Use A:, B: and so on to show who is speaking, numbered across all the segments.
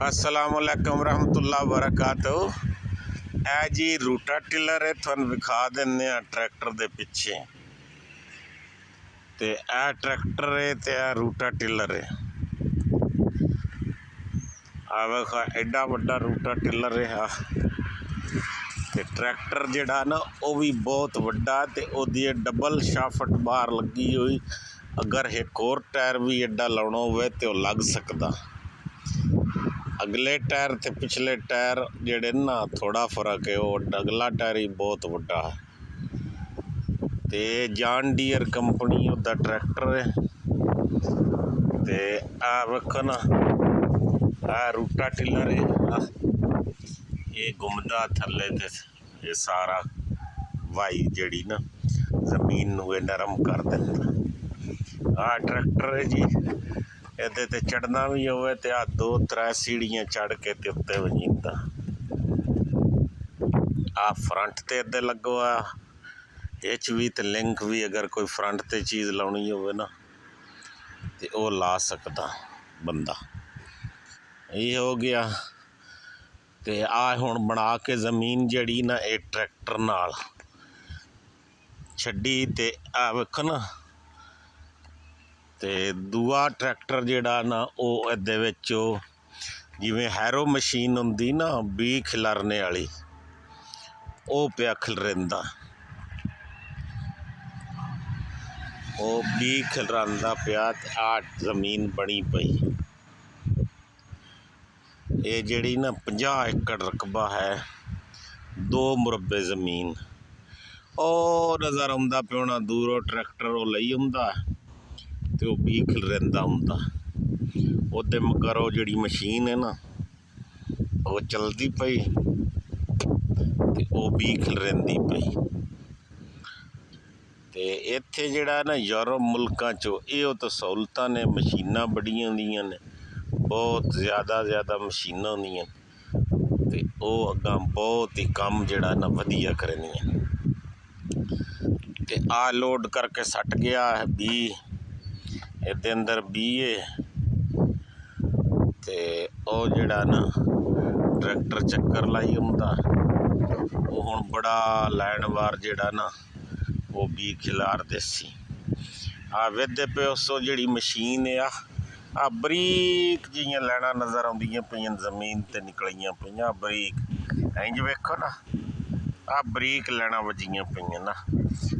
A: अस्सलामुअलैकुम रहमतुल्लाह वबरकातुहू। ए जी रूटा टिलर है, तुहानू विखा दिंदे आ ट्रैक्टर दे पिछे। ते ए ट्रैक्टर है ते ए रूटा टिलर है। आ वेखा एडा वड्डा रूटा टिलर है। ते ट्रैक्टर जिहड़ा ना वह भी बहुत वड्डा ते ओहदी डबल शाफट बाहर लगी हुई। अगर एक होर टायर भी एडा लाउणा होवे ते वह लग सकदा। अगले टायर ते पिछले टायर जिहड़े ना थोड़ा फर्क है। वो अगला टायर ही बहुत वड्डा है। ते जॉन डीयर कंपनी दा ट्रैक्टर है। ते आ वेखो ना, आ रूटा टिलर है। ये घुमदा थल्ले ते ये सारा वाई जिहड़ी ना जमीन नूं नरम कर दिंदा। आ ट्रैक्टर है जी। ਇਹਦੇ ਤੇ चढ़ना भी होवे ते आ 2-3 सीढ़ियां चढ़ के ते उत्ते वजींदा। आ फ्रंट ते इधर लगो आ एच भी ते लिंक भी। अगर कोई फ्रंट ते चीज़ लाउणी होवे ना ते वो ला सकदा बंदा। ये हो गया। ते आ हुण बना के जमीन जड़ी ना ये ट्रैक्टर नाल छड्डी। ते आ वेखो ना, ते दूआ ट्रैक्टर जिहड़ा ना वो इहदे विच जिवें हैरो मशीन हुंदी ना बीऽ खिलारने वाली, वो पिया खिलरिंदा। वो बीऽ खिलरांदा पिया ते आ जमीन बनी पई। ये जिहड़ी ना 50 एकड़ रकबा है, 2 मुरब्बे जमीन। ਉਹ नज़र आउंदा पिया होना दूरों ट्रैक्टर वो लई आउंदा ते वो बीऽ खिलरिंदा हुंदा। ਉਹਦੇ मगर वो जिहड़ी मशीन है ना वो चलदी पई ते वो बीऽ खिलरिंदी पई। ते इत्थे जिहड़ा ना यूरोप मुल्कां चों इहो तो सहूलतां ने, मशीनां बड़ियां होंदियां ने, बहुत ज़्यादा मशीनां होंदियां ते वो अग्गां बहुत ही कम जिहड़ा ना वधिया करदियां। ते आ लोड करके सट गया है बीऽ। ਇਹਦੇ अंदर बीऽ है ते ਉਹ ਜਿਹੜਾ ना ट्रैक्टर चक्कर लाई आउंदा। वो हुण बड़ा लाइन वार ਜਿਹੜਾ ना वो बीऽ खिलारदे सी। आ वेखदे पे उस ਜਿਹੜੀ मशीन है आ बरीक जिहियां लैना नज़र आउंदियां पईयां जमीन ते निकलियां पईयां बरीक। इंज वेखो ना, आ बरीक लैना वजियां पईयां ना।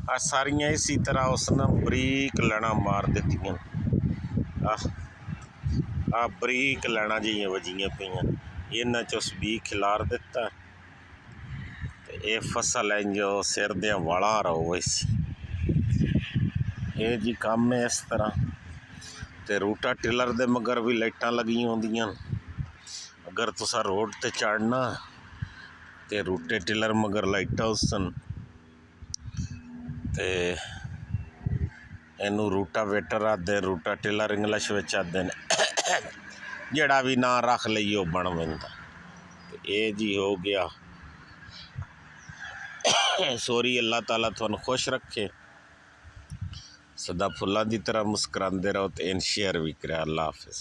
A: आ सारियां इसी तरह उस ना बरीक लैना मार दित्तियां। आ बरीक लैना जिहियां वजियां पईयां, इन्हां च उस बीऽ खिलार दित्ता ते ये फसल इंज सिर देयां वालां रहो इस। ये जी कम है इस तरह। ते रूटा टिलर दे मगर भी लाइटां लगियां होंदियां। अगर तुसां रोड ते चढ़ना ते रूटे टिलर मगर लाइटां हुसन ते इनू रूटावेटर आखदे, रूटा टिलर इंग्लिश विच आखदे ने। जिहड़ा भी नां रख लईए वो बन पैंदा। ते ये जी हो गया। सॉरी, अल्लाह ताला तुहानू खुश रखे, सदा फुल्लां दी तरह मुस्करांदे रहो ते इन शेयर भी करेआ। अल्लाह हाफिज़।